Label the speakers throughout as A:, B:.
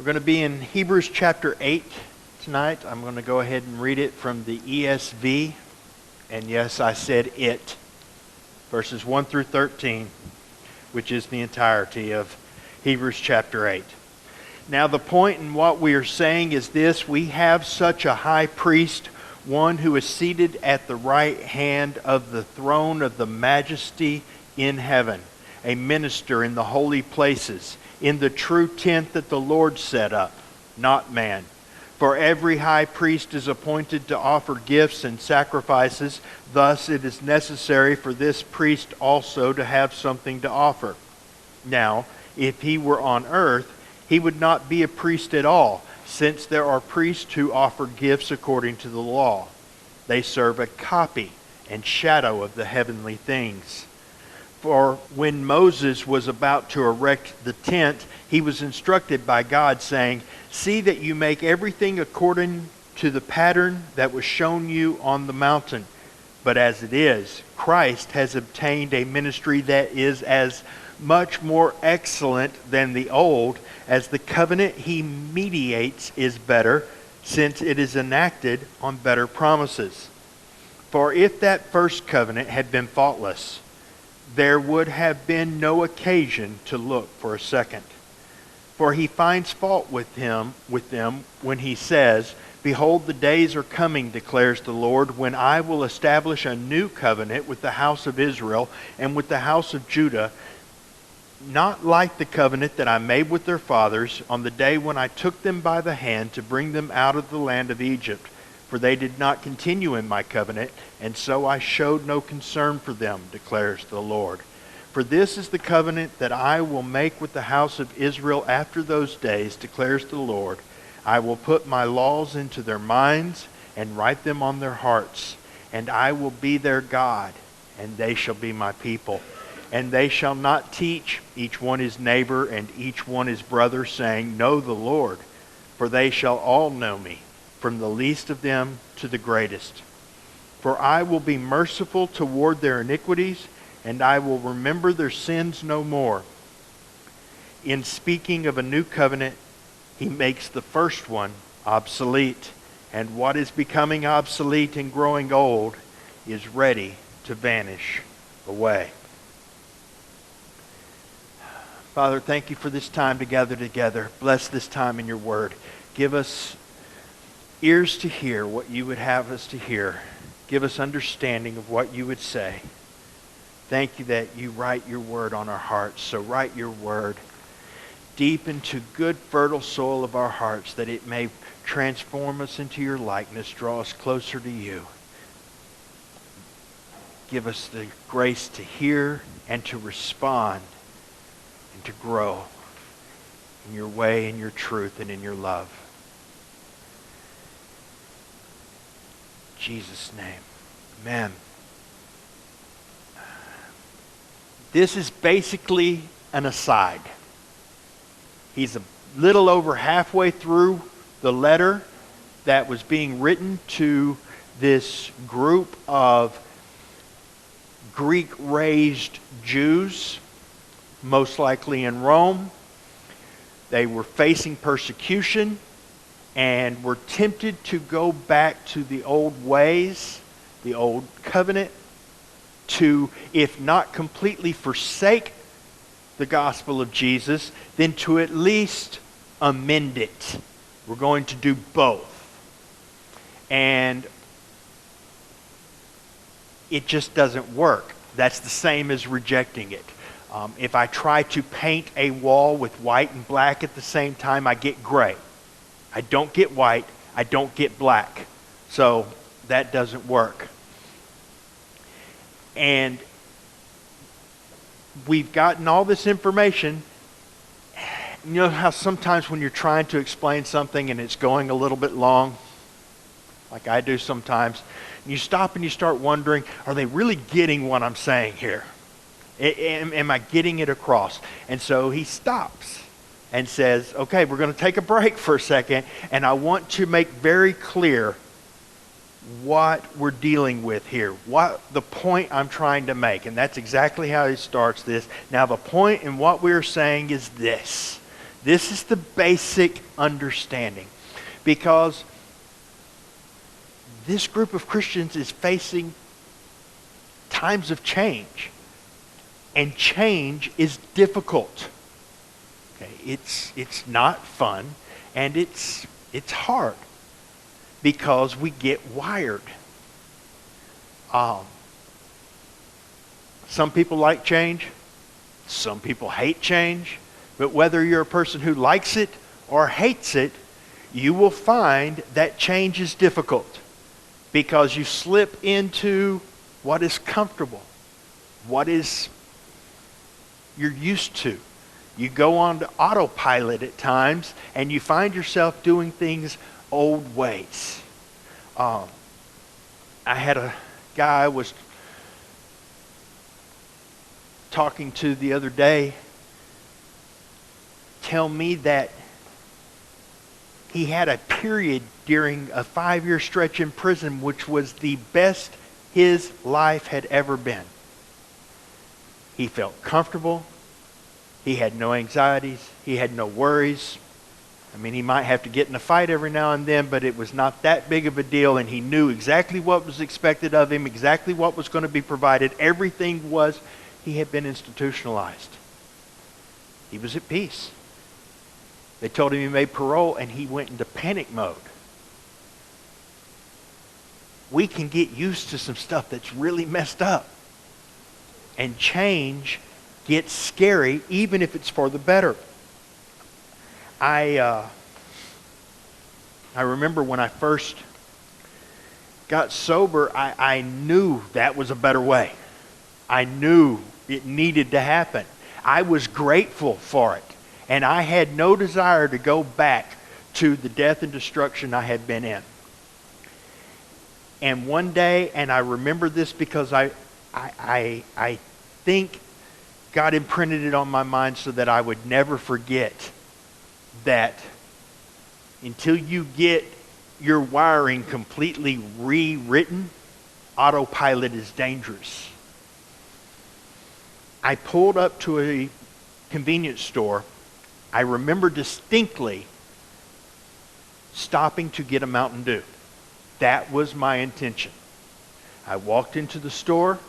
A: We're going to be in Hebrews chapter 8 tonight. I'm going to go ahead and read it from the ESV. And yes, I said it. Verses 1 through 13, which is the entirety of Hebrews chapter 8. Now the point in what we are saying is this: we have such a high priest, one who is seated at the right hand of the throne of the majesty in heaven, a minister in the holy places, in the true tent that the Lord set up, not man. For every high priest is appointed to offer gifts and sacrifices. Thus it is necessary for this priest also to have something to offer. Now, if he were on earth, he would not be a priest at all, since there are priests who offer gifts according to the law. They serve a copy and shadow of the heavenly things. For when Moses was about to erect the tent, he was instructed by God, saying, "See that you make everything according to the pattern that was shown you on the mountain. But as it is, Christ has obtained a ministry that is as much more excellent than the old, as the covenant he mediates is better, since it is enacted on better promises. For if that first covenant had been faultless, there would have been no occasion to look for a second. For he finds fault with them when he says, 'Behold, the days are coming, declares the Lord, when I will establish a new covenant with the house of Israel and with the house of Judah, not like the covenant that I made with their fathers on the day when I took them by the hand to bring them out of the land of Egypt. For they did not continue in my covenant, and so I showed no concern for them, declares the Lord. For this is the covenant that I will make with the house of Israel after those days, declares the Lord. I will put my laws into their minds and write them on their hearts, and I will be their God, and they shall be my people. And they shall not teach each one his neighbor and each one his brother, saying, Know the Lord, for they shall all know me, from the least of them to the greatest. For I will be merciful toward their iniquities, and I will remember their sins no more. In speaking of a new covenant, he makes the first one obsolete, and what is becoming obsolete and growing old is ready to vanish away." Father, thank you for this time to gather together. Bless this time in your word. Give us ears to hear what you would have us to hear. Give us understanding of what you would say. Thank you that you write your word on our hearts. So write your word deep into good, fertile soil of our hearts, that it may transform us into your likeness, draw us closer to you. Give us the grace to hear and to respond and to grow in your way, in your truth, and in your love. In Jesus' name, amen. This is basically an aside. He's a little over halfway through the letter that was being written to this group of Greek-raised Jews, most likely in Rome. They were facing persecution and were tempted to go back to the old ways, the old covenant, to, if not completely forsake the gospel of Jesus, then to at least amend it. We're going to do both. And it just doesn't work. That's the same as rejecting it. If I try to paint a wall with white and black at the same time, I get gray. I don't get white. I don't get black. So that doesn't work. And we've gotten all this information. You know how sometimes when you're trying to explain something and it's going a little bit long, like I do sometimes, you stop and you start wondering, are they really getting what I'm saying here? Am I getting it across? And so he stops and says, okay, we're going to take a break for a second, and I want to make very clear what we're dealing with here, what the point I'm trying to make. And that's exactly how he starts this. Now, the point in what we're saying is this: This is the basic understanding. Because this group of Christians is facing times of change. And change is difficult. Okay, it's not fun, and it's hard because we get wired. Some people like change. Some people hate change. But whether you're a person who likes it or hates it, you will find that change is difficult because you slip into what is comfortable, what is you're used to. You go on to autopilot at times, and you find yourself doing things old ways. I had a guy I was talking to the other day tell me that he had a period during a 5-year stretch in prison which was the best his life had ever been. He felt comfortable. He had no anxieties. He had no worries. I mean, he might have to get in a fight every now and then, but it was not that big of a deal, and he knew exactly what was expected of him, exactly what was going to be provided. Everything was, he had been institutionalized. He was at peace. They told him he made parole, and he went into panic mode. We can get used to some stuff that's really messed up. And change gets scary, even if it's for the better. I remember when I first got sober, I knew that was a better way. I knew it needed to happen. I was grateful for it. And I had no desire to go back to the death and destruction I had been in. And one day, and I remember this because I think God imprinted it on my mind so that I would never forget that until you get your wiring completely rewritten, autopilot is dangerous. I pulled up to a convenience store. I remember distinctly stopping to get a Mountain Dew. That was my intention. I walked into the store,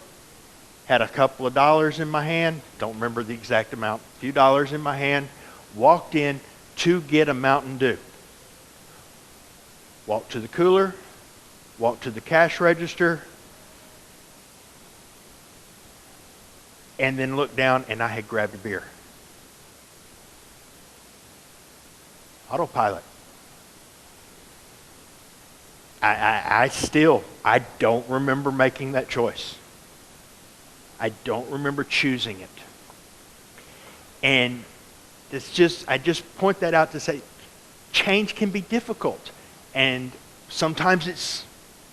A: had a couple of dollars in my hand, don't remember the exact amount, a few dollars in my hand, walked in to get a Mountain Dew. Walked to the cooler, walked to the cash register, and then looked down and I had grabbed a beer. Autopilot. I don't remember making that choice. I don't remember choosing it. And I just point that out to say, change can be difficult. And sometimes it's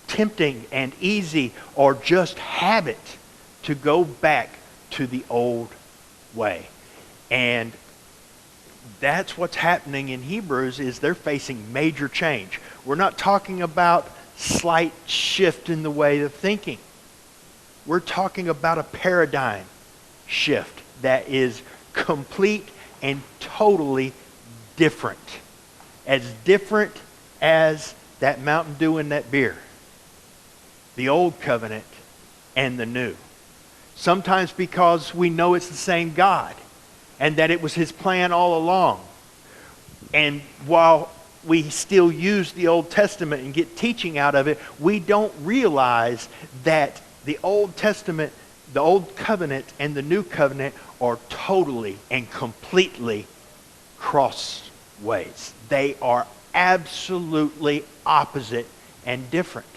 A: tempting and easy or just habit to go back to the old way. And that's what's happening in Hebrews is they're facing major change. We're not talking about slight shift in the way of thinking. We're talking about a paradigm shift that is complete and totally different. As different as that Mountain Dew and that beer. The old covenant and the new. Sometimes because we know it's the same God and that it was his plan all along. And while we still use the Old Testament and get teaching out of it, we don't realize that the Old Testament, the Old Covenant and the New Covenant are totally and completely crossways. They are absolutely opposite and different.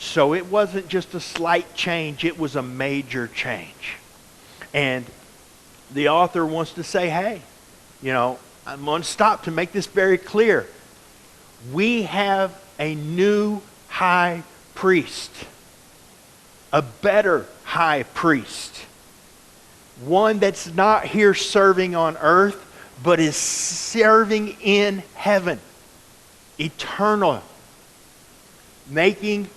A: So it wasn't just a slight change, it was a major change. And the author wants to say, hey, I'm going to stop to make this very clear. We have a new high priest, a better high priest, one that's not here serving on earth, but is serving in heaven, eternal, making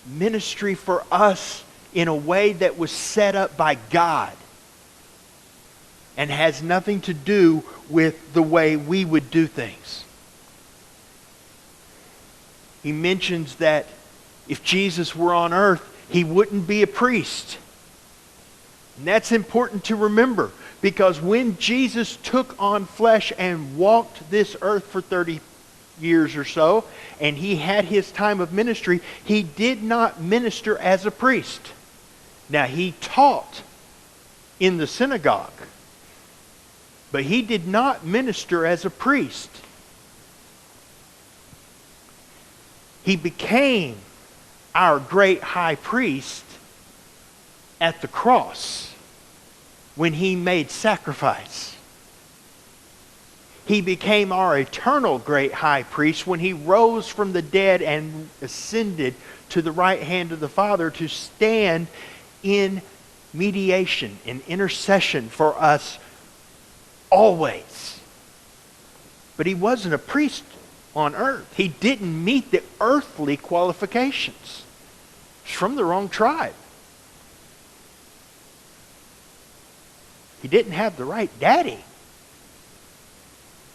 A: ministry for us in a way that was set up by God. and has nothing to do with the way we would do things. He mentions that if Jesus were on earth, he wouldn't be a priest. And that's important to remember, because when Jesus took on flesh and walked this earth for 30 years or so, and he had his time of ministry, he did not minister as a priest. Now, he taught in the synagogue, but he did not minister as a priest. He became our great high priest at the cross when he made sacrifice. He became our eternal great high priest when he rose from the dead and ascended to the right hand of the Father to stand in mediation, in intercession for us always. But he wasn't a priest on earth. He didn't meet the earthly qualifications. He's from the wrong tribe. He didn't have the right daddy.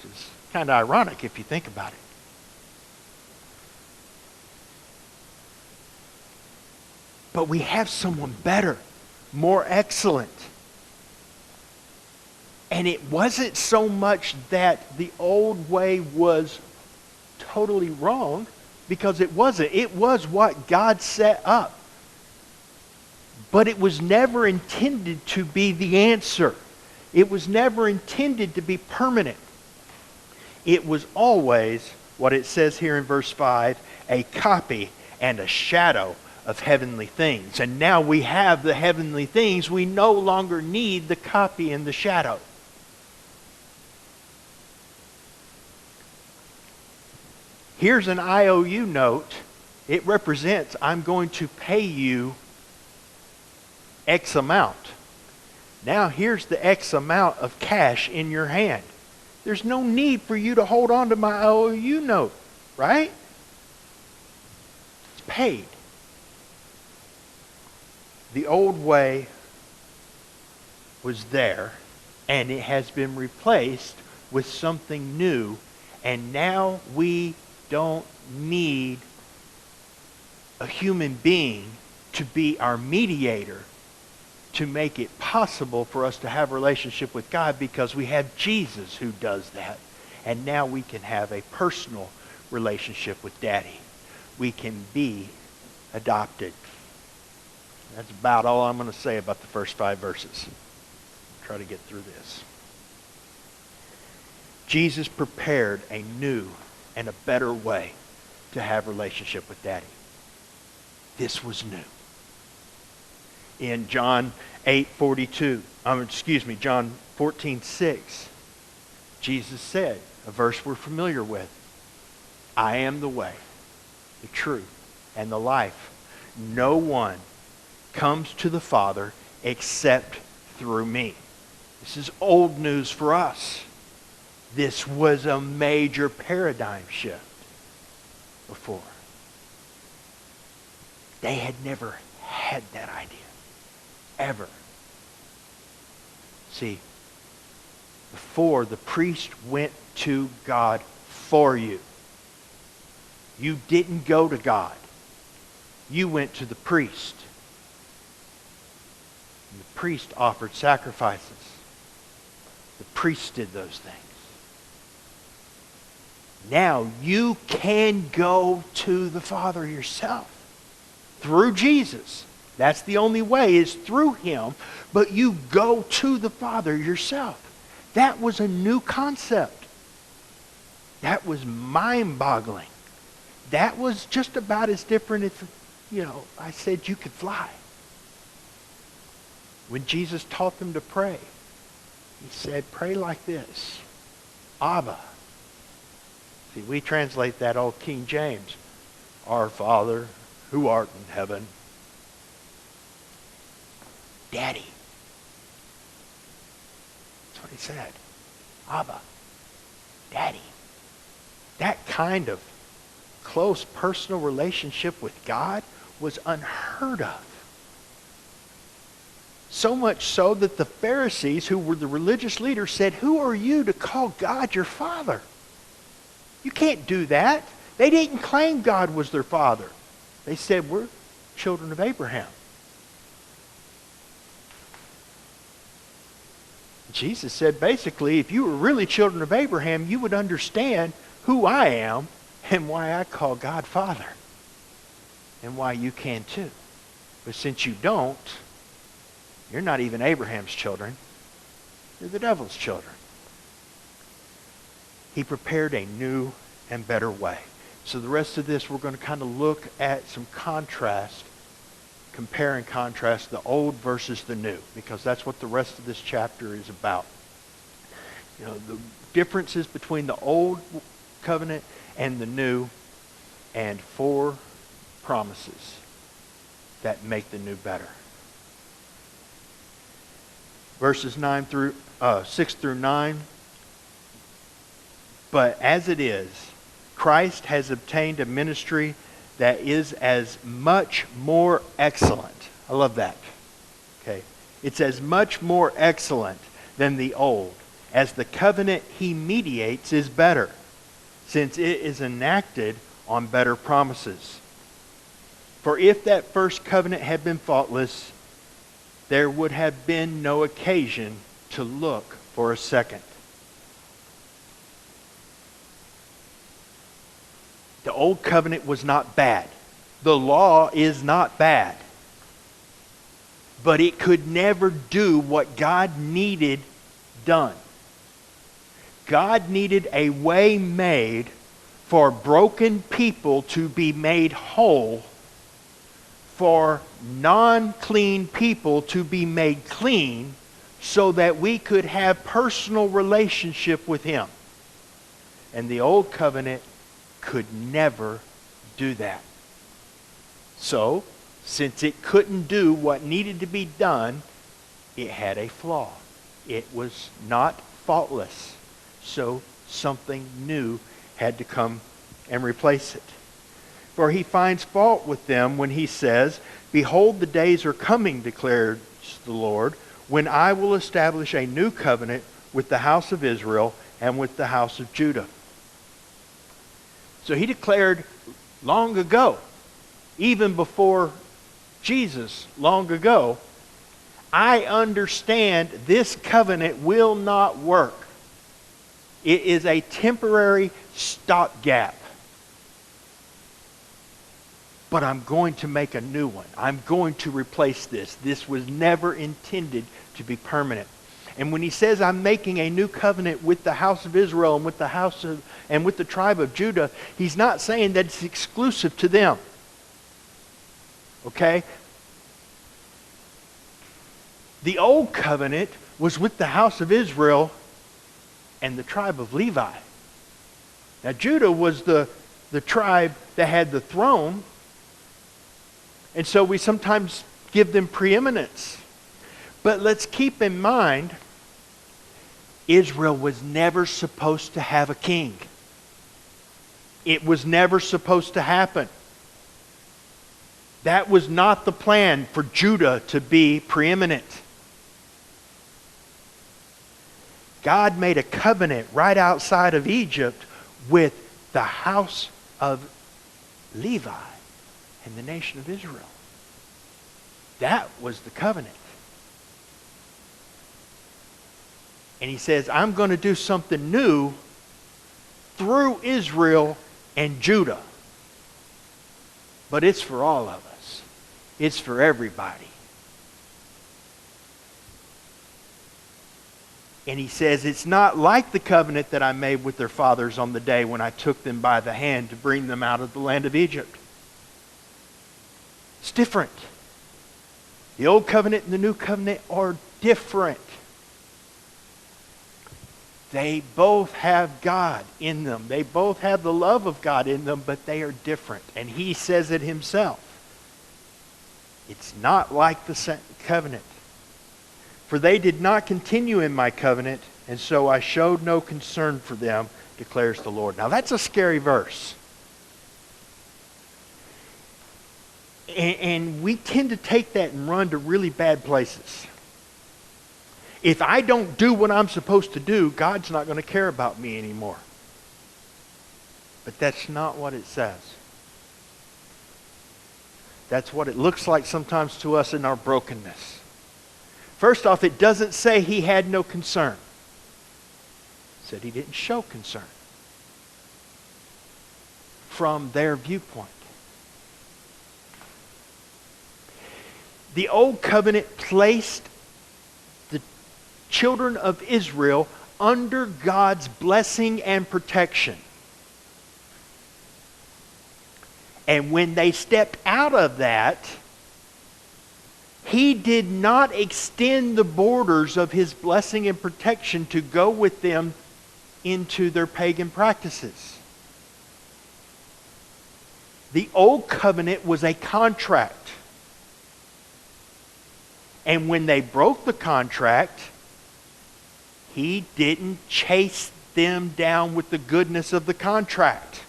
A: Which is kind of ironic if you think about it. But we have someone better, more excellent. And it wasn't so much that the old way was totally wrong, because it wasn't. It was what God set up. But it was never intended to be the answer. It was never intended to be permanent. It was always, what it says here in verse 5, a copy and a shadow of heavenly things. And now we have the heavenly things. We no longer need the copy and the shadow. Here's an IOU note. It represents, I'm going to pay you X amount. Now here's the X amount of cash in your hand. There's no need for you to hold on to my IOU note, right? It's paid. The old way was there, and it has been replaced with something new, and now we don't need a human being to be our mediator to make it possible for us to have a relationship with God, because we have Jesus who does that. And now we can have a personal relationship with Daddy. We can be adopted. That's about all I'm going to say about the first 5 verses. I'll try to get through this. Jesus prepared a new and a better way to have a relationship with Daddy. This was new. In John 8:42, John 14:6, Jesus said, a verse we're familiar with, I am the way, the truth, and the life. No one comes to the Father except through me. This is old news for us. This was a major paradigm shift before. They had never had that idea. Ever. See, before, the priest went to God for you. You didn't go to God. You went to the priest. And the priest offered sacrifices. The priest did those things. Now you can go to the Father yourself through Jesus. That's the only way, is through him. But you go to the Father yourself. That was a new concept. That was mind-boggling. That was just about as different if, I said you could fly. When Jesus taught them to pray, he said, pray like this. Abba. See, we translate that old King James. Our Father, who art in heaven. Daddy. That's what he said. Abba. Daddy. That kind of close personal relationship with God was unheard of. So much so that the Pharisees, who were the religious leaders, said, "Who are you to call God your father? You can't do that." They didn't claim God was their father. They said, "We're children of Abraham." Jesus said, basically, if you were really children of Abraham, you would understand who I am and why I call God Father. And why you can too. But since you don't, you're not even Abraham's children. You're the devil's children. He prepared a new and better way. So the rest of this, we're going to kind of look at some contrast, compare and contrast the old versus the new, because that's what the rest of this chapter is about. You know, the differences between the old covenant and the new, and 4 promises that make the new better. Verses 6 through 9. But as it is, Christ has obtained a ministry that is as much more excellent. I love that. Okay. It's as much more excellent than the old, as the covenant he mediates is better, since it is enacted on better promises. For if that first covenant had been faultless, there would have been no occasion to look for a second. The old covenant was not bad. The law is not bad. But it could never do what God needed done. God needed a way made for broken people to be made whole, for non-clean people to be made clean, so that we could have personal relationship with Him. And the old covenant could never do that. So, since it couldn't do what needed to be done, it had a flaw. It was not faultless. So, something new had to come and replace it. For he finds fault with them when he says, "Behold, the days are coming, declares the Lord, when I will establish a new covenant with the house of Israel and with the house of Judah." So he declared long ago, even before Jesus, long ago, I understand this covenant will not work. It is a temporary stopgap. But I'm going to make a new one. I'm going to replace this. This was never intended to be permanent. And when he says I'm making a new covenant with the house of Israel and with the tribe of Judah, he's not saying that it's exclusive to them. Okay? The old covenant was with the house of Israel and the tribe of Levi. Now Judah was the tribe that had the throne, and so we sometimes give them preeminence. But let's keep in mind, Israel was never supposed to have a king. It was never supposed to happen. That was not the plan, for Judah to be preeminent. God made a covenant right outside of Egypt with the house of Levi and the nation of Israel. That was the covenant. And he says, I'm going to do something new through Israel and Judah. But it's for all of us. It's for everybody. And he says, it's not like the covenant that I made with their fathers on the day when I took them by the hand to bring them out of the land of Egypt. It's different. The old covenant and the new covenant are different. They both have God in them. They both have the love of God in them, but they are different. And he says it himself. It's not like the covenant. For they did not continue in my covenant, and so I showed no concern for them, declares the Lord. Now that's a scary verse. And we tend to take that and run to really bad places. if I don't do what I'm supposed to do, God's not going to care about me anymore. But that's not what it says. That's what it looks like sometimes to us in our brokenness. First off, it doesn't say he had no concern. It said he didn't show concern from their viewpoint. The old covenant placed the children of Israel under God's blessing and protection. And when they stepped out of that, he did not extend the borders of his blessing and protection to go with them into their pagan practices. The old covenant was a contract. And when they broke the contract, he didn't chase them down with the goodness of the contract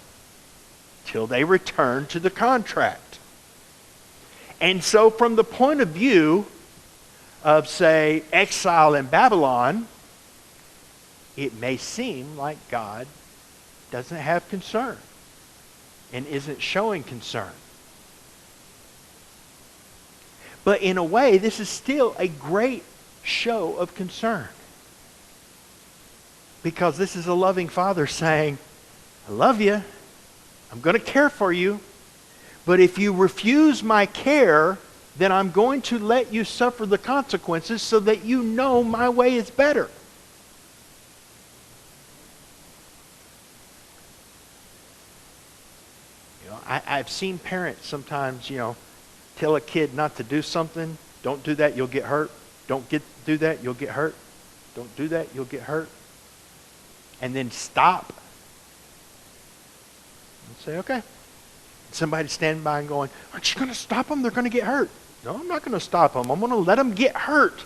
A: till they returned to the contract. And so from the point of view of, say, exile in Babylon, it may seem like God doesn't have concern and isn't showing concern. But in a way, this is still a great show of concern. Because this is a loving father saying, I love you. I'm going to care for you. But if you refuse my care, then I'm going to let you suffer the consequences so that you know my way is better. You know, I've seen parents sometimes, tell a kid not to do something. Don't do that, you'll get hurt. Do that, you'll get hurt. Don't do that, you'll get hurt. And then stop. And say, okay. Somebody standing by and going, aren't you going to stop them? They're going to get hurt. No, I'm not going to stop them. I'm going to let them get hurt.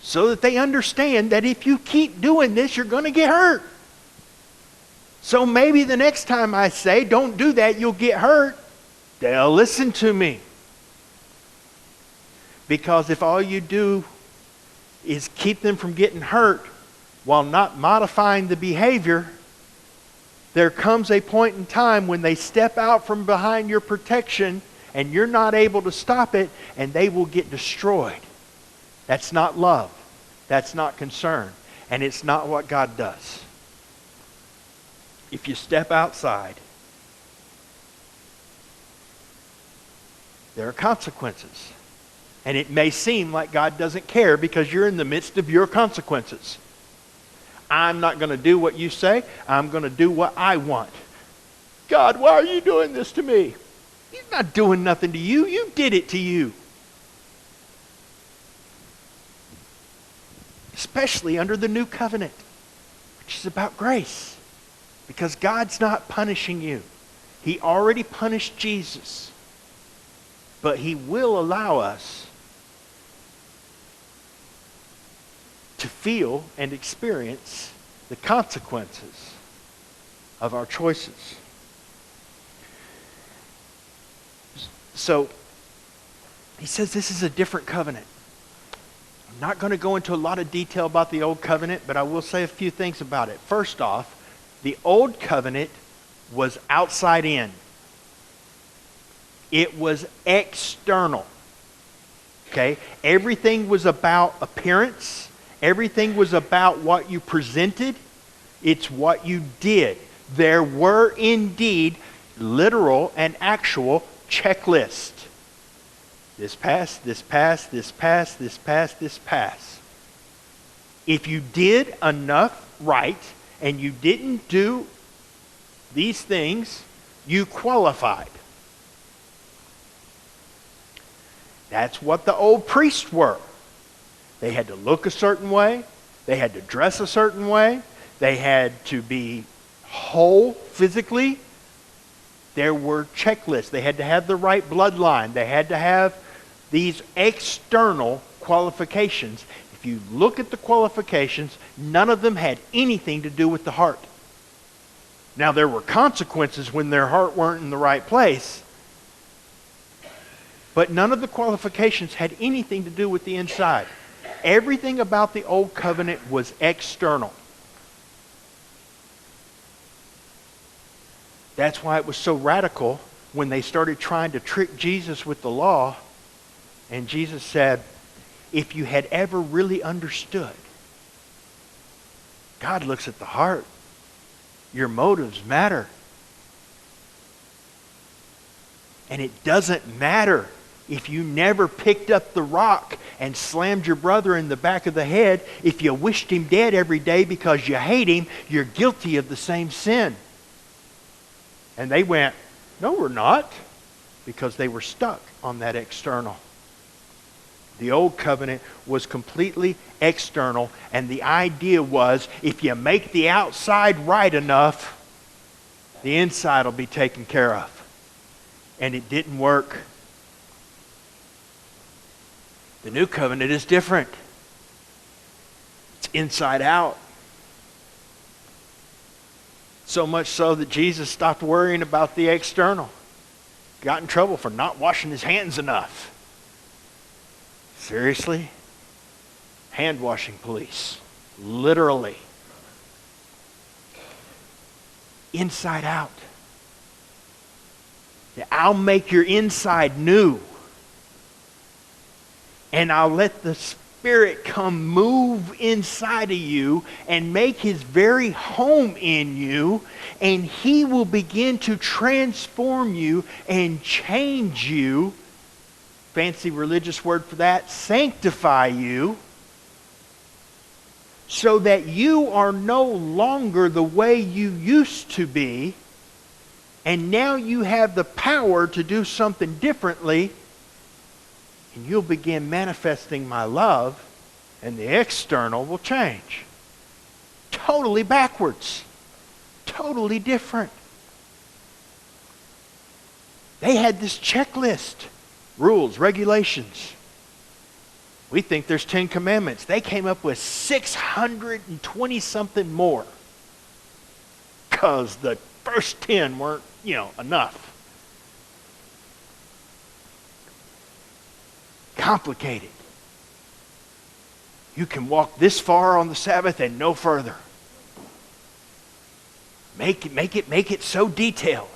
A: So that they understand that if you keep doing this, you're going to get hurt. So maybe the next time I say, don't do that, you'll get hurt, they'll listen to me. Because if all you do is keep them from getting hurt while not modifying the behavior, there comes a point in time when they step out from behind your protection and you're not able to stop it, and they will get destroyed. That's not love. That's not concern. And it's not what God does. If you step outside, there are consequences. And it may seem like God doesn't care because you're in the midst of your consequences. I'm not going to do what you say. I'm going to do what I want. God, why are you doing this to me? He's not doing nothing to you. You did it to you. Especially under the new covenant, which is about grace. Because God's not punishing you. He already punished Jesus. But he will allow us to feel and experience the consequences of our choices. So, he says this is a different covenant. I'm not going to go into a lot of detail about the old covenant, but I will say a few things about it. First off, the old covenant was outside in. It was external. Okay? Everything was about appearance. Everything was about what you presented. It's what you did. There were indeed literal and actual checklists. This pass, this pass, this pass, this pass, this pass. If you did enough right and you didn't do these things, you qualified. That's what the old priests were. They had to look a certain way. They had to dress a certain way. They had to be whole physically. There were checklists. They had to have the right bloodline. They had to have these external qualifications. If you look at the qualifications, none of them had anything to do with the heart. Now, there were consequences when their heart weren't in the right place, but none of the qualifications had anything to do with the inside. Everything about the old covenant was external. That's why it was so radical when they started trying to trick Jesus with the law. And Jesus said, if you had ever really understood, God looks at the heart. Your motives matter. And it doesn't matter if you never picked up the rock and slammed your brother in the back of the head. If you wished him dead every day because you hate him, you're guilty of the same sin. And they went, no, we're not, because they were stuck on that external. The old covenant was completely external, and the idea was if you make the outside right enough, the inside will be taken care of. And it didn't work. The new covenant is different. It's inside out. So much so that Jesus stopped worrying about the external. Got in trouble for not washing his hands enough. Seriously? Hand washing police. Literally. Inside out. I'll make your inside new. And I'll let the Spirit come move inside of you and make His very home in you. And He will begin to transform you and change you. Fancy religious word for that. Sanctify you. So that you are no longer the way you used to be. And now you have the power to do something differently. And you'll begin manifesting my love, and the external will change. Totally backwards. Totally different. They had this checklist. Rules, regulations. We think there's 10 commandments. They came up with 620 something more. Because the first 10 weren't, enough. Complicated. You can walk this far on the Sabbath and no further. Make it so detailed.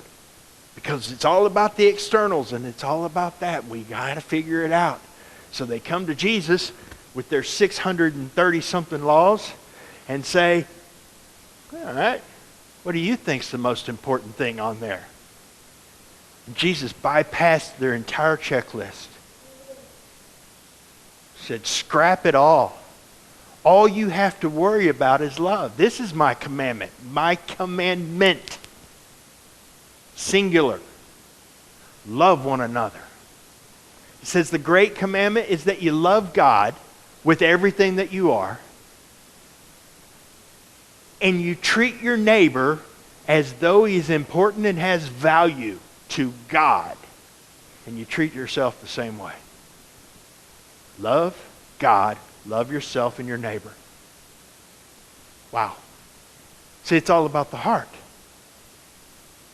A: Because it's all about the externals and it's all about that. We got to figure it out. So they come to Jesus with their 630 something laws and say, all right, what do you think's the most important thing on there? And Jesus bypassed their entire checklist. Said, scrap it all. All you have to worry about is love. This is my commandment. My commandment. Singular. Love one another. It says the great commandment is that you love God with everything that you are. And you treat your neighbor as though he's important and has value to God. And you treat yourself the same way. Love God, love yourself and your neighbor. Wow. See, it's all about the heart.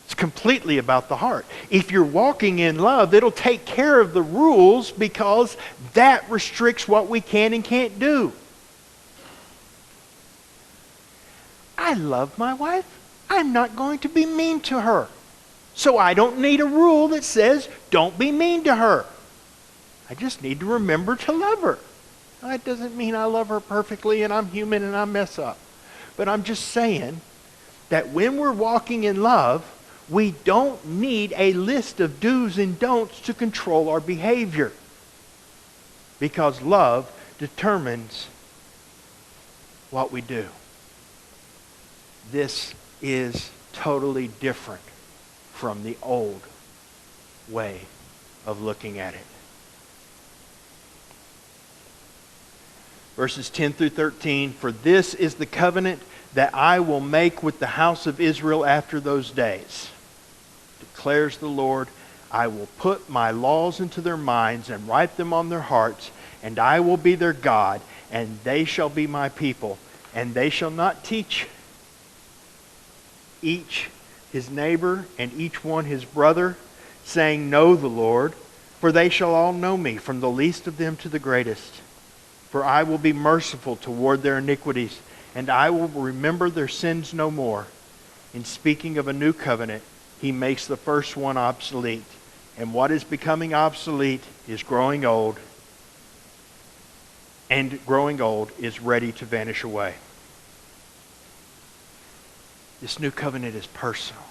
A: It's completely about the heart. If you're walking in love, it'll take care of the rules because that restricts what we can and can't do. I love my wife. I'm not going to be mean to her. So I don't need a rule that says don't be mean to her. I just need to remember to love her. That doesn't mean I love her perfectly and I'm human and I mess up. But I'm just saying that when we're walking in love, we don't need a list of do's and don'ts to control our behavior. Because love determines what we do. This is totally different from the old way of looking at it. Verses 10 through 13, for this is the covenant that I will make with the house of Israel after those days. Declares the Lord, I will put my laws into their minds and write them on their hearts, and I will be their God, and they shall be my people. And they shall not teach each his neighbor and each one his brother, saying, know the Lord, for they shall all know me, from the least of them to the greatest. For I will be merciful toward their iniquities, and I will remember their sins no more. In speaking of a new covenant, he makes the first one obsolete. And what is becoming obsolete is growing old, and growing old is ready to vanish away. This new covenant is personal.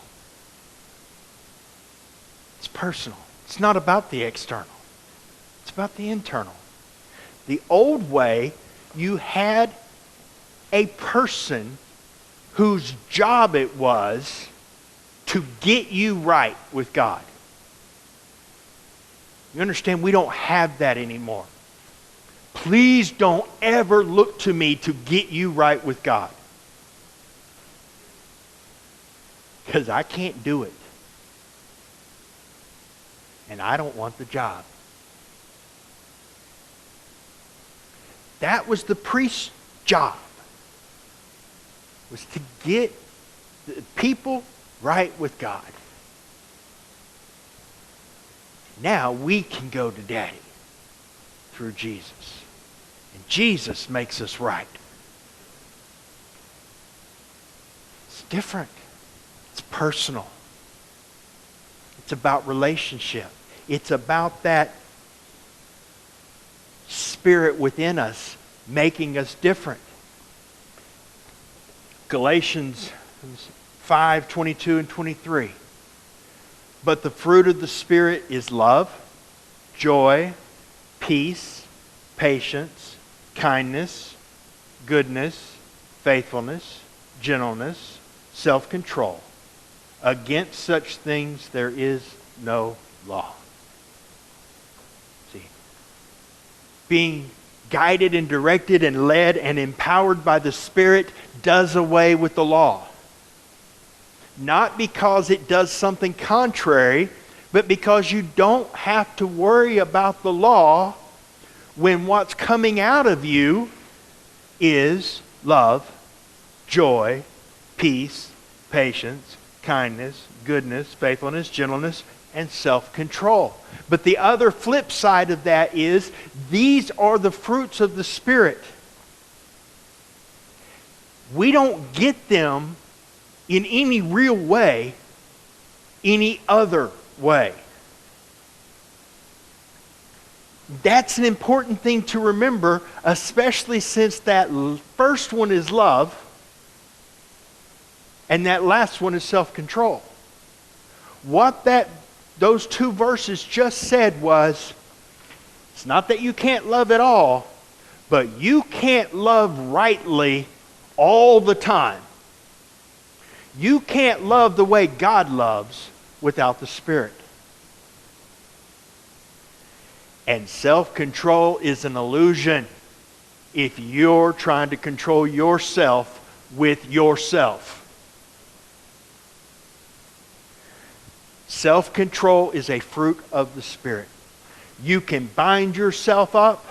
A: It's personal. It's not about the external. It's about the internal. The old way, you had a person whose job it was to get you right with God. You understand, we don't have that anymore. Please don't ever look to me to get you right with God. Because I can't do it. And I don't want the job. That was the priest's job. Was to get the people right with God. Now we can go to Daddy through Jesus. And Jesus makes us right. It's different. It's personal. It's about relationship. It's about that Spirit within us making us different. Galatians 5:22 and 23. But the fruit of the Spirit is love, joy, peace, patience, kindness, goodness, faithfulness, gentleness, self-control. Against such things there is no law. See, being guided and directed and led and empowered by the Spirit does away with the law. Not because it does something contrary, but because you don't have to worry about the law when what's coming out of you is love, joy, peace, patience, kindness, goodness, faithfulness, gentleness, and self-control. But the other flip side of that is these are the fruits of the Spirit. We don't get them in any real way, any other way. That's an important thing to remember, especially since that first one is love and that last one is self-control. What those two verses just said was, it's not that you can't love at all, but you can't love rightly all the time. You can't love the way God loves without the Spirit. And self-control is an illusion if you're trying to control yourself with yourself. Self-control is a fruit of the Spirit. You can bind yourself up.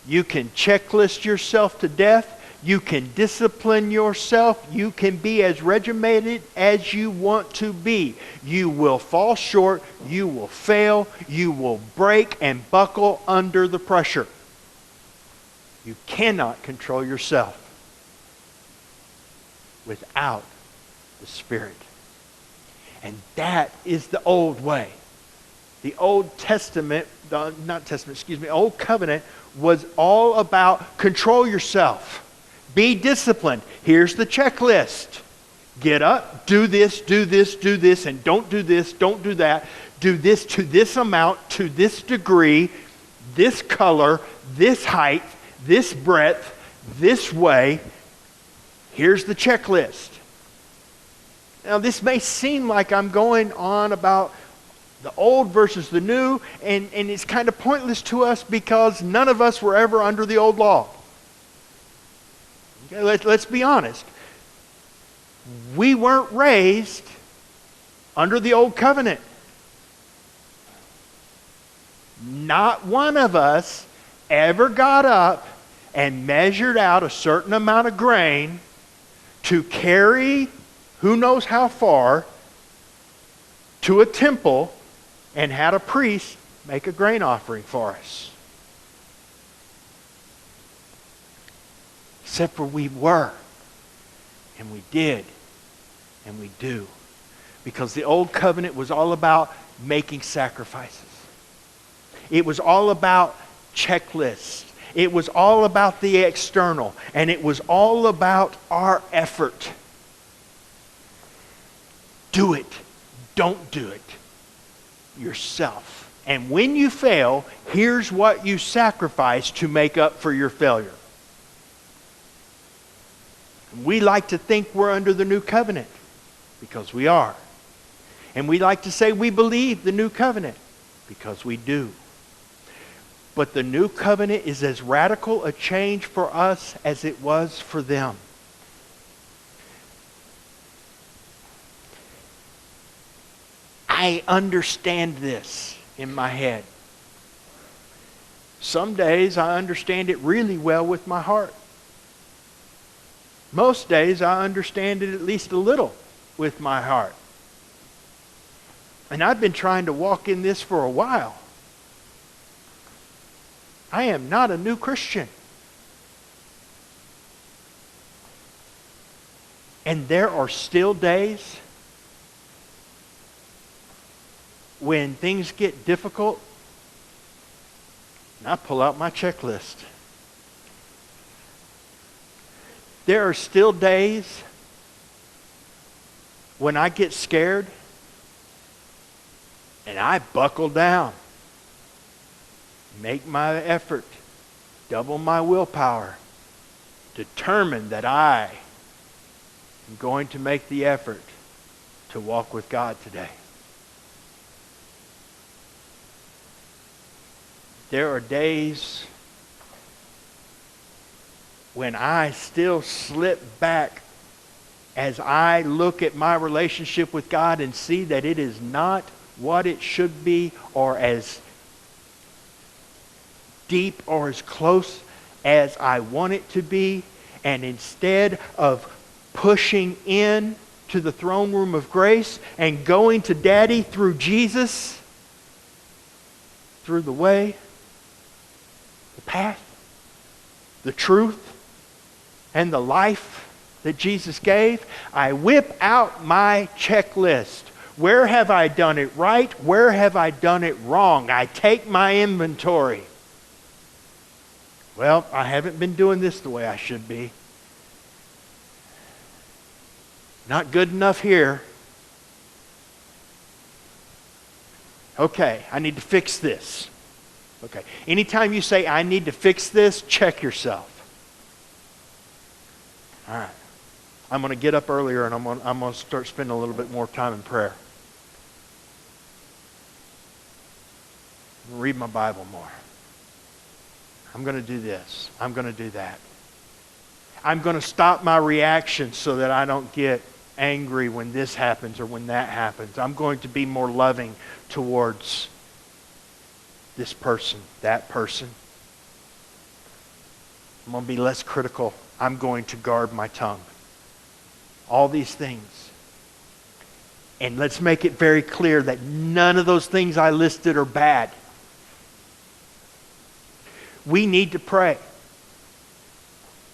A: You can checklist yourself to death. You can discipline yourself. You can be as regimented as you want to be. You will fall short. You will fail. You will break and buckle under the pressure. You cannot control yourself without the Spirit. And that is the old way. The Old Old Covenant was all about control yourself. Be disciplined. Here's the checklist. Get up, do this, and don't do this, don't do that. Do this to this amount, to this degree, this color, this height, this breadth, this way. Here's the checklist. Now, this may seem like I'm going on about the old versus the new, and it's kind of pointless to us because none of us were ever under the old law. Okay, let's be honest. We weren't raised under the old covenant. Not one of us ever got up and measured out a certain amount of grain to carry who knows how far to a temple and had a priest make a grain offering for us. except for we were, and we did, and we do. Because the old covenant was all about making sacrifices. It was all about checklists. It was all about the external. And it was all about our effort. Do it. Don't do it yourself. And when you fail, here's what you sacrifice to make up for your failure. We like to think we're under the new covenant, because we are. And we like to say we believe the new covenant, because we do. But the new covenant is as radical a change for us as it was for them. I understand this in my head. Some days I understand it really well with my heart. Most days I understand it at least a little with my heart. And I've been trying to walk in this for a while. I am not a new Christian. And there are still days when things get difficult, and I pull out my checklist. There are still days when I get scared and I buckle down, make my effort, double my willpower, determined that I am going to make the effort to walk with God today. There are days when I still slip back as I look at my relationship with God and see that it is not what it should be, or as deep or as close as I want it to be. And instead of pushing in to the throne room of grace and going to Daddy through Jesus, through the way, the path, the truth, and the life that Jesus gave, I whip out my checklist. Where have I done it right? Where have I done it wrong? I take my inventory. Well, I haven't been doing this the way I should be. Not good enough here. Okay, I need to fix this. Okay, anytime you say, I need to fix this, check yourself. All right. I'm going to get up earlier and I'm going to start spending a little bit more time in prayer. I'm going to read my Bible more. I'm going to do this. I'm going to do that. I'm going to stop my reactions so that I don't get angry when this happens or when that happens. I'm going to be more loving towards this person, that person. I'm going to be less critical. I'm going to guard my tongue. All these things. And let's make it very clear that none of those things I listed are bad. We need to pray.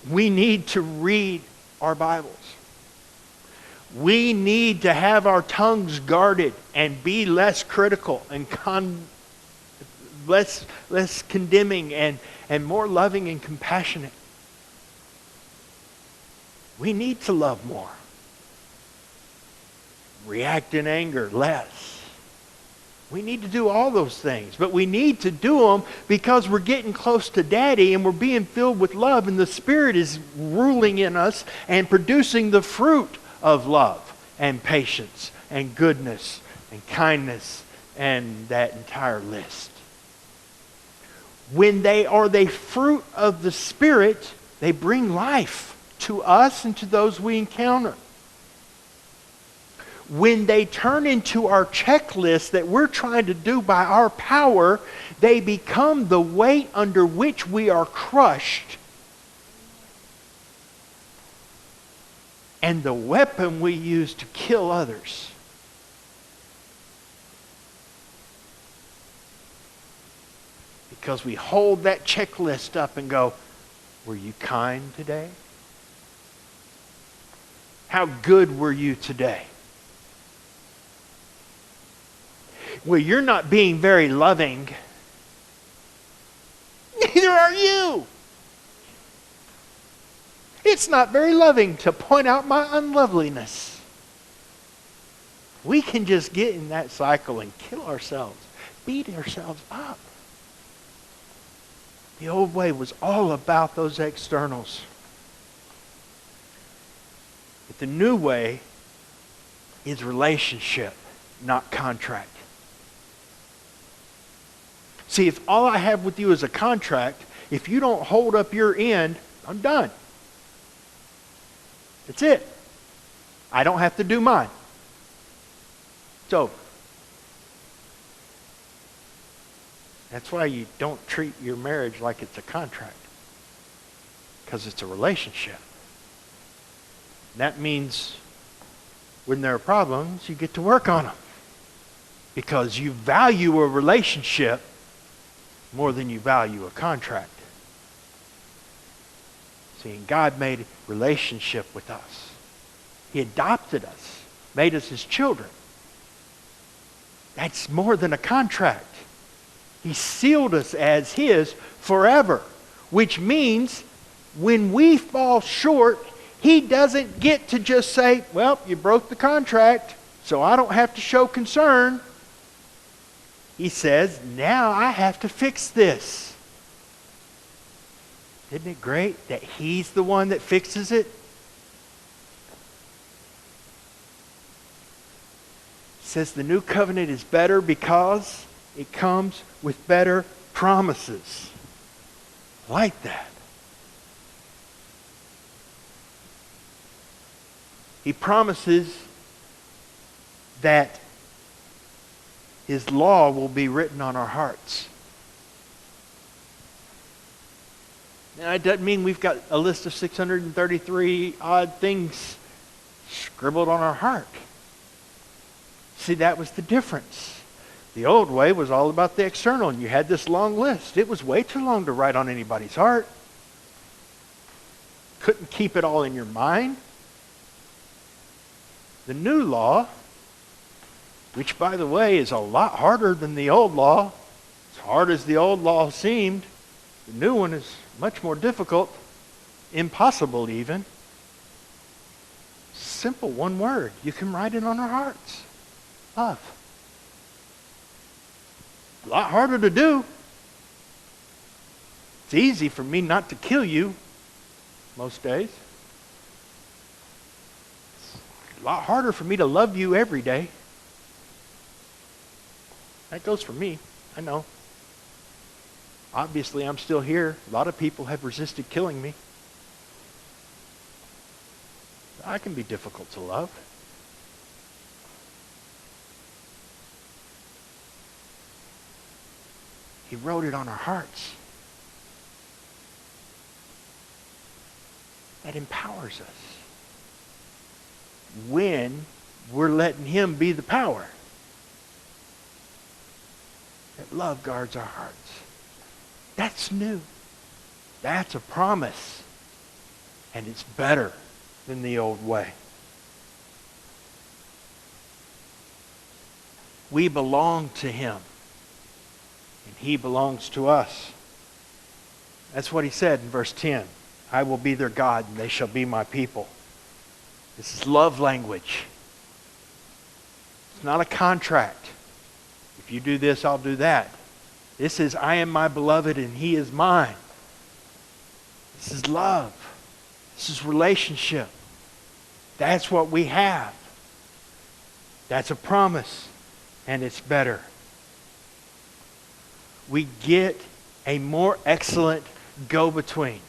A: We need to read our Bibles. We need to have our tongues guarded and be less critical and less condemning and more loving and compassionate. We need to love more. React in anger less. We need to do all those things, but we need to do them because we're getting close to Daddy and we're being filled with love, and the Spirit is ruling in us and producing the fruit of love and patience and goodness and kindness and that entire list. When they are the fruit of the Spirit, they bring life to us and to those we encounter. When they turn into our checklist that we're trying to do by our power, they become the weight under which we are crushed. And the weapon we use to kill others. Because we hold that checklist up and go, were you kind today? How good were you today? Well, you're not being very loving. Neither are you. It's not very loving to point out my unloveliness. We can just get in that cycle and kill ourselves, beat ourselves up. The old way was all about those externals. But the new way is relationship, not contract. See, if all I have with you is a contract, if you don't hold up your end, I'm done. That's it. I don't have to do mine. It's over. That's why you don't treat your marriage like it's a contract. Because it's a relationship. That means when there are problems, you get to work on them. Because you value a relationship more than you value a contract. See, God made a relationship with us. He adopted us, made us His children. That's more than a contract. He sealed us as His forever, which means when we fall short, He doesn't get to just say, well, you broke the contract, so I don't have to show concern. He says, now I have to fix this. Isn't it great that He's the one that fixes it? It says the new covenant is better because it comes with better promises. I like that. He promises that His law will be written on our hearts. Now, it doesn't mean we've got a list of 633 odd things scribbled on our heart. See, that was the difference. The old way was all about the external, and you had this long list. It was way too long to write on anybody's heart. Couldn't keep it all in your mind. The new law, which, by the way, is a lot harder than the old law. As hard as the old law seemed, the new one is much more difficult, impossible even. Simple, one word. You can write it on our hearts. Love. A lot harder to do. It's easy for me not to kill you most days. It's a lot harder for me to love you every day. That goes for me. I know. Obviously, I'm still here. A lot of people have resisted killing me. I can be difficult to love. He wrote it on our hearts. That empowers us. When we're letting Him be the power. That love guards our hearts. That's new. That's a promise. And it's better than the old way. We belong to Him. And He belongs to us. That's what He said in verse 10. I will be their God and they shall be my people. This is love language. It's not a contract. If you do this, I'll do that. This is, I am my beloved and He is mine. This is love. This is relationship. That's what we have. That's a promise. And it's better. We get a more excellent go-between.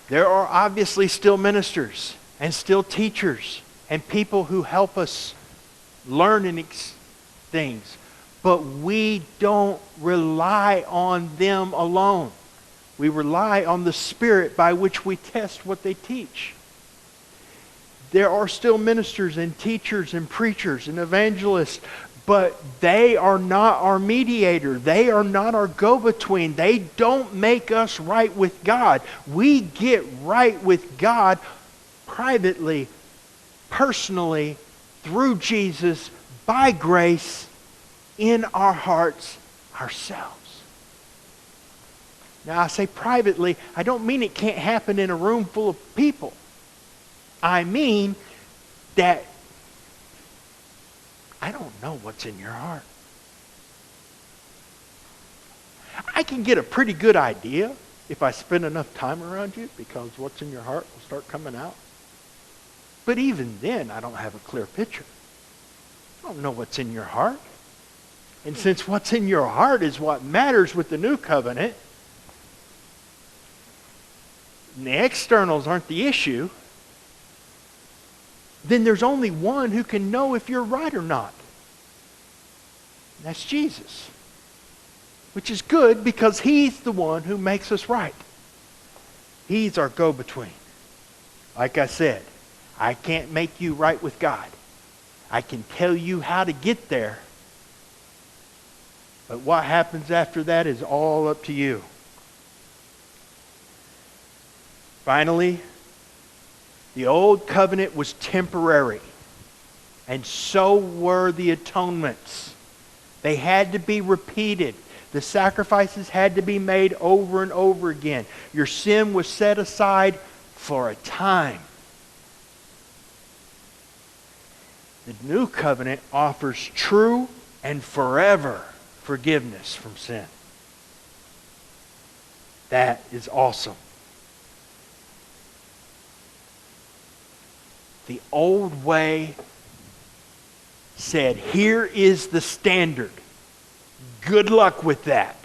A: There are obviously still ministers and still teachers and people who help us learn things. But we don't rely on them alone. We rely on the Spirit by which we test what they teach. There are still ministers and teachers and preachers and evangelists, But they are not our mediator. They are not our go-between. They don't make us right with God. We get right with God privately, personally, through Jesus, by grace, in our hearts ourselves. Now, I say privately, I don't mean it can't happen in a room full of people. I mean that I don't know what's in your heart. I can get a pretty good idea if I spend enough time around you, because what's in your heart will start coming out. But even then, I don't have a clear picture. I don't know what's in your heart. And since what's in your heart is what matters with the new covenant, and the externals aren't the issue, then there's only one who can know if you're right or not. And that's Jesus. Which is good because He's the one who makes us right. He's our go-between. Like I said, I can't make you right with God. I can tell you how to get there. But what happens after that is all up to you. Finally, the old covenant was temporary, and so were the atonements. They had to be repeated. The sacrifices had to be made over and over again. Your sin was set aside for a time. The new covenant offers true and forever forgiveness from sin. That is awesome. The old way said, here is the standard. Good luck with that.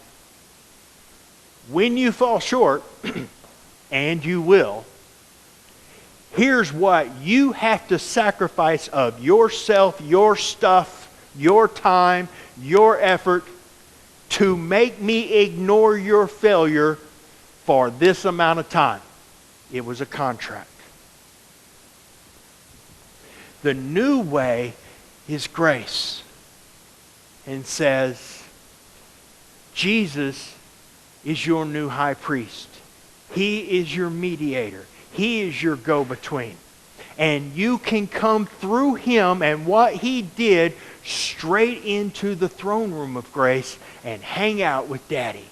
A: When you fall short, and you will, here's what you have to sacrifice of yourself, your stuff, your time, your effort to make me ignore your failure for this amount of time. It was a contract. The new way is grace, and says, Jesus is your new high priest. He is your mediator. He is your go-between. And you can come through Him and what He did straight into the throne room of grace and hang out with Daddy.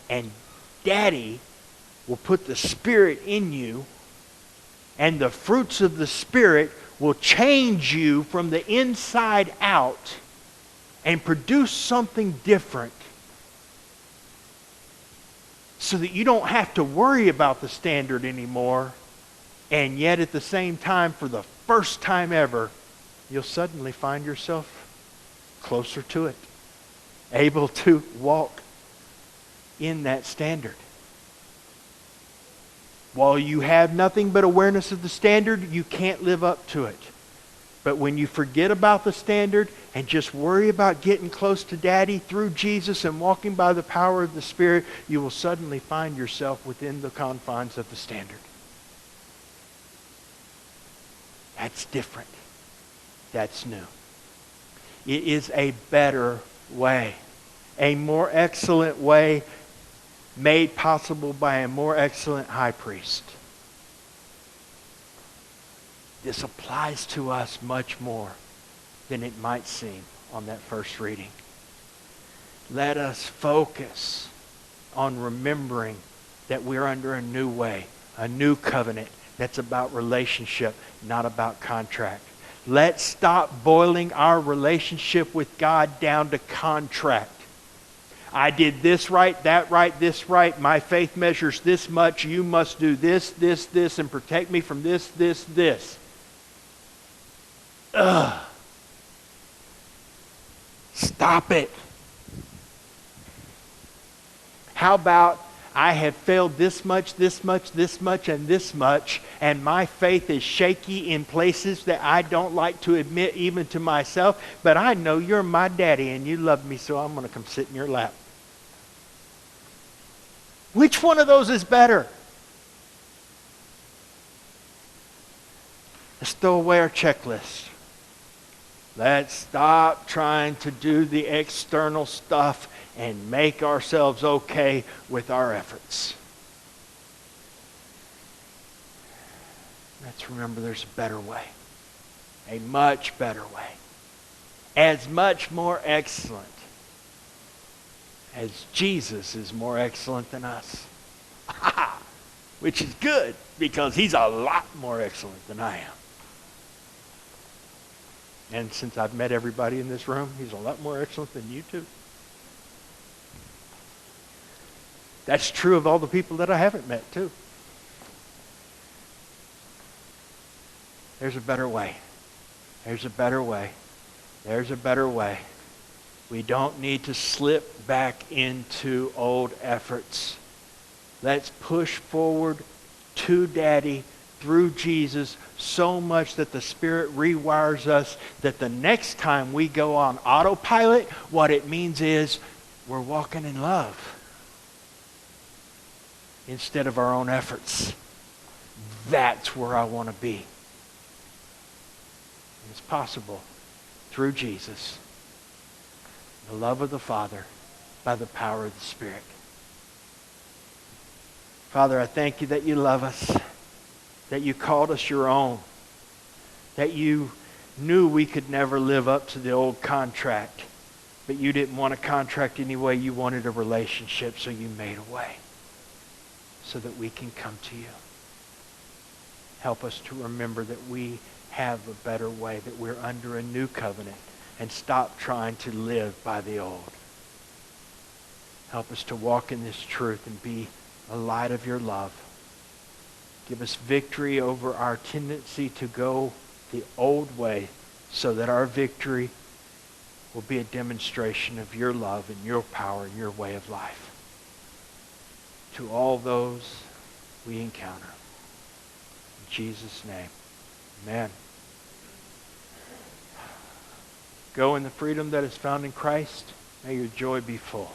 A: And Daddy will put the Spirit in you, and the fruits of the Spirit will change you from the inside out and produce something different, so that you don't have to worry about the standard anymore. And yet at the same time, for the first time ever, you'll suddenly find yourself closer to it, able to walk in that standard. While you have nothing but awareness of the standard, you can't live up to it. But when you forget about the standard and just worry about getting close to Daddy through Jesus and walking by the power of the Spirit, you will suddenly find yourself within the confines of the standard. That's different. That's new. It is a better way, a more excellent way, made possible by a more excellent high priest. This applies to us much more than it might seem on that first reading. Let us focus on remembering that we're under a new way, a new covenant that's about relationship, not about contract. Let's stop boiling our relationship with God down to contract. I did this right, that right, this right. My faith measures this much. You must do this, this, this, and protect me from this, this, this. Ugh. Stop it. How about I have failed this much, this much, this much, and this much, and my faith is shaky in places that I don't like to admit even to myself, but I know you're my daddy and you love me, so I'm going to come sit in your lap. Which one of those is better? Let's throw away our checklist. Let's stop trying to do the external stuff and make ourselves okay with our efforts. Let's remember there's a better way. A much better way. As much more excellent as Jesus is more excellent than us. Which is good, because he's a lot more excellent than I am. And since I've met everybody in this room, he's a lot more excellent than you too. That's true of all the people that I haven't met too. There's a better way. There's a better way. There's a better way. We don't need to slip back into old efforts. Let's push forward to Daddy through Jesus so much that the Spirit rewires us, that the next time we go on autopilot, what it means is we're walking in love instead of our own efforts. That's where I want to be. And it's possible through Jesus, the love of the Father, by the power of the Spirit. Father, I thank you that you love us, that you called us your own, that you knew we could never live up to the old contract, but you didn't want a contract anyway. You wanted a relationship, so you made a way so that we can come to you. Help us to remember that we have a better way, that we're under a new covenant, and stop trying to live by the old. Help us to walk in this truth and be a light of your love. Give us victory over our tendency to go the old way, so that our victory will be a demonstration of your love and your power and your way of life to all those we encounter. In Jesus' name, amen. Go in the freedom that is found in Christ. May your joy be full.